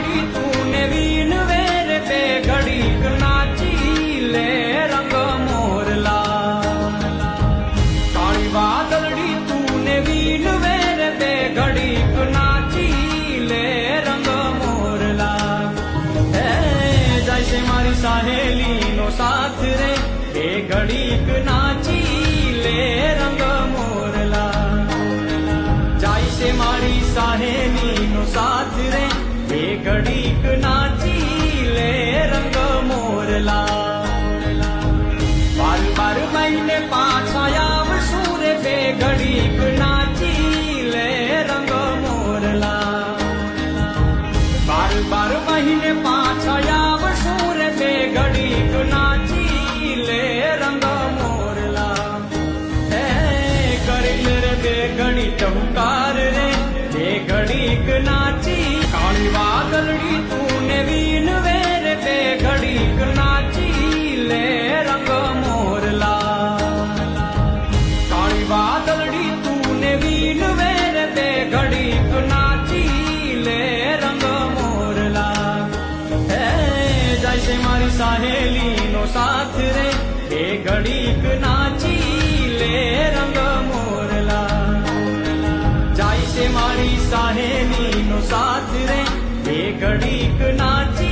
વાદળી તું ને વીન વેર બે ઘડીક નાચી લે રંગ મોરલા કાળી વાદળી તું ને વીન વેર બે ઘડીક નાચી લે રંગ મોરલા હે જાય છે મારી સહેલી નો સાથ રે બે ઘડીક નાચી લે રંગ મોરલા જાય છે મારી સહેલી નો સાથ રે બે ઘડીક નાચી લે રંગ મોરલા બાર બાર મહિને પાછા આવશું રે બે ઘડીક નાચી લે રંગ મોરલા બાર બાર મહિને પાછા આવશું રે બે ઘડીક નાચી લે રંગ મોરલા હે કરેલ રે બે ઘડી ટહુકાર રે બે ઘડીક નાચી કાળી વાદળી તું ને વીન વેર બે ઘડીક નાચી લે રંગ મોરલા કાળી વાદળી તું ને વીન વેર બે ઘડીક નાચી લે રંગ મોરલા હે જાય છે મારી સહેલી નો સાથ રે બે ઘડીક નાચી લે રંગ મોરલા જાય છે મારી સહેલી નો સાથ રે બે ઘડીક નાચી